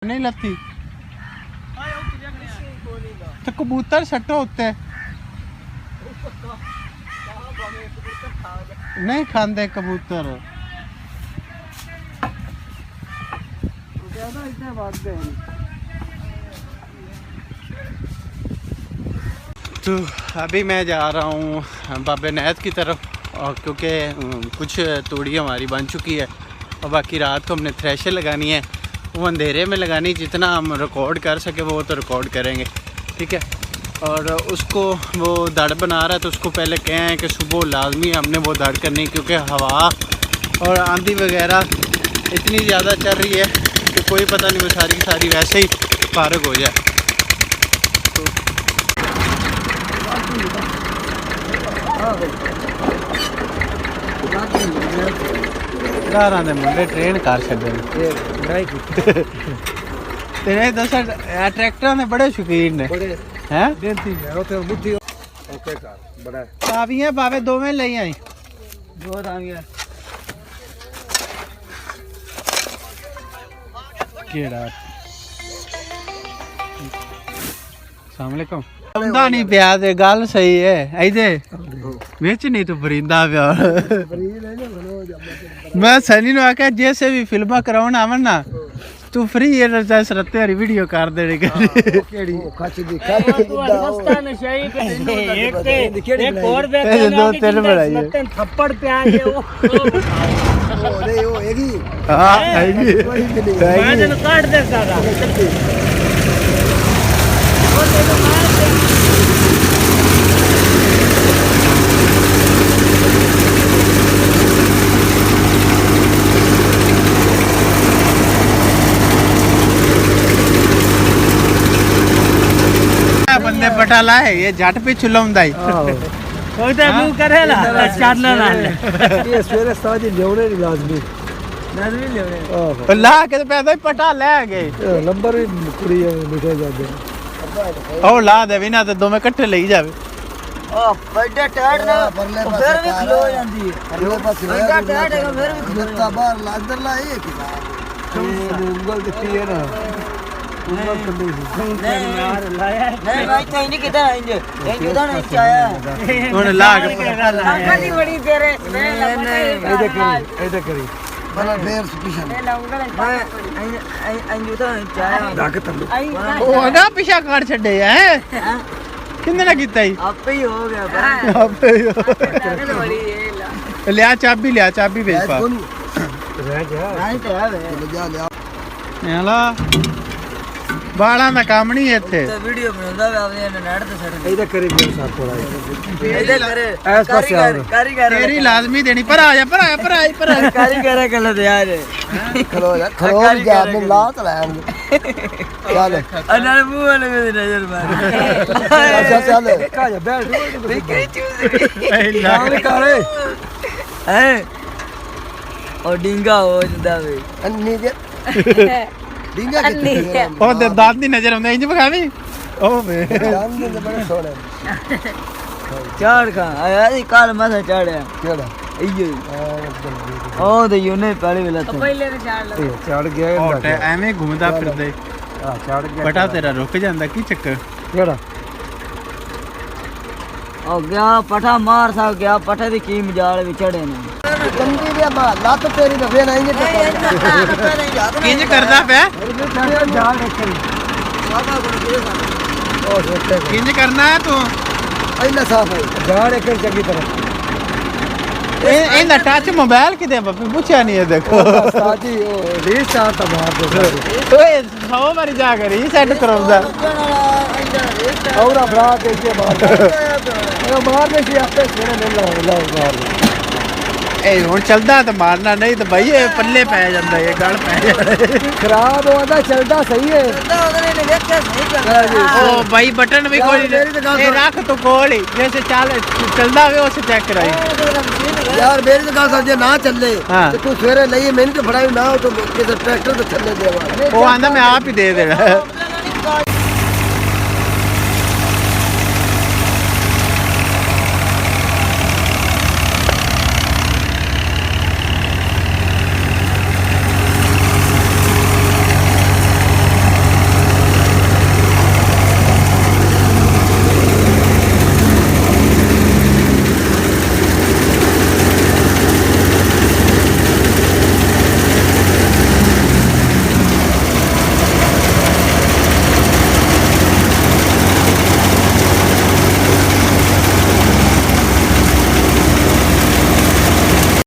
नहीं लगती तो कबूतर सट्टो उत्ते नहीं खाते कबूतर। तो अभी मैं जा रहा हूँ बाबे नैत की तरफ, और क्योंकि कुछ तोड़ी हमारी बन चुकी है और बाकी रात को हमने थ्रेशर लगानी है, वो अंधेरे में लगानी, जितना हम रिकॉर्ड कर सके वो तो रिकॉर्ड करेंगे, ठीक है। और उसको वो दड़ बना रहा है तो उसको पहले कहें कि सुबह लाजमी हमने वो दड़ करनी, क्योंकि हवा और आंधी वगैरह इतनी ज़्यादा चल रही है कि कोई पता नहीं वो सारी की सारी वैसे ही फारग हो जाए। तो घरां दे मुंडे ट्रेन कर छड्डे तेरे दस ट्रैक्टरां दे बड़े शौकीन ने हैं देंती है ओते बुद्धि ओके कर बड़ा आवियां बावे दोवें लई आई दो आवियां केड़ा अस्सलाम वालेकुम आंदा नहीं पिया ते गल सही है ऐदे विच नहीं तो बरिंदा पिया मैं सनी नु आख्या जैसे भी फिल्मां कराउण आवन ना तू फ्री है रत्ते हरी वीडियो कर देने केड़ी खच दी सस्ता नशाई पे एक और बेटा दो तीन बढ़ाई थप्पड़ पे आ गए वो अरे वो हैगी हां हैगी मैं जन काट दे सारा वो तो मार दे बंदे पटा लाए ये जट पे चुलौंदा ही कोई तो मुंह करेला चादला ना ये सवेरे साजी लेवणे नहीं लाजमी लेवणे ला के तो पैदा ही पटा ले गए नंबर भी कुड़ी लिखे जाते ओ ला दे बिना तो दो में इकट्ठे ले जावे ओ बड़ा टाड़ ना फिर भी खलो जांदी है परले पासे बड़ा टाड़ है फिर भी खलो बाहर लादर ला ये कि उंगल दिखती है ना नहीं भाई तो नहीं किधर आएंगे ये किधर नहीं आया उन्हें लाग बड़ी बड़ी तेरे ऐसे करी बड़ा देर स्पेशल मैं लाऊंगा मैं अंजू तो चाया दागत ओ ना पीछा काट छड़े हैं किन्ने ना कीता ही आपे ही हो गया आपे ही लिया चाबी भेज पा रह जा नहीं तो आ ले जा याला बाला दा काम नहीं है इथे तो वीडियो बनांदा वे आपने नेट ते सड़ इधर करे फिर साथ थोड़ा इधर करे ऐस पासे आ कारीगर तेरी लाजमी देनी पर आ जा कारीगर गलत यार खलो जा मैं ला तो लाया चल अनल मुंह वाले में नजर मार अच्छा चल का जा बैठ बिक्री चूस नाम करे हैं और डिंगा हो जंदा वे अन्नी जे डिंगा के ओ दे दांत दी नजर आंदा इंज बखावी ओ वे दांत दे बड़े सोने चाड़ खा आया ई काल माथा चाड़या केड़ा इयो ओ दे यूने पहले वेला तो पहले ने चाड़ गया ओ एवें घूमदा फिरदे हां चाड़ गया पटा तेरा रुक जांदा की चक्कर केड़ा ओ गया पठा मार सा गया पठे दी की मजाल विच चढ़े ने गंदी दे बा लत तेरी दफे नहीं जे किंज करदा पे जाल रखरी सादा ओ किंज करना है तू पहले साफ है जाल रखर चंगी तरह ए ना टच मोबाइल के दे बापू पूछया नहीं है देखो साजी ओ रीस्टार्ट तो मार दे ओए 100 बारी जा कर रीसेट करौंदा और भरा के मार दे सी आपे सेने ले ला मार ए हुन चलदा तो मारना नहीं तो भाई ये पल्ले पै जांदा ये गल पै जांदा खराब होदा चलदा सही है चलदा ओदने ने देखया सही कर ओ भाई बटन भी कोई ए रख तो कोल ही जैसे चलदा वे उसे चेक कराई यार मेरी तो गल समझे ना चले तो तू सवेरे लई मैंने तो फड़ाई ना तो किसी ट्रैक्टर तो चलने दे ओ आंदा मैं आप ही दे देना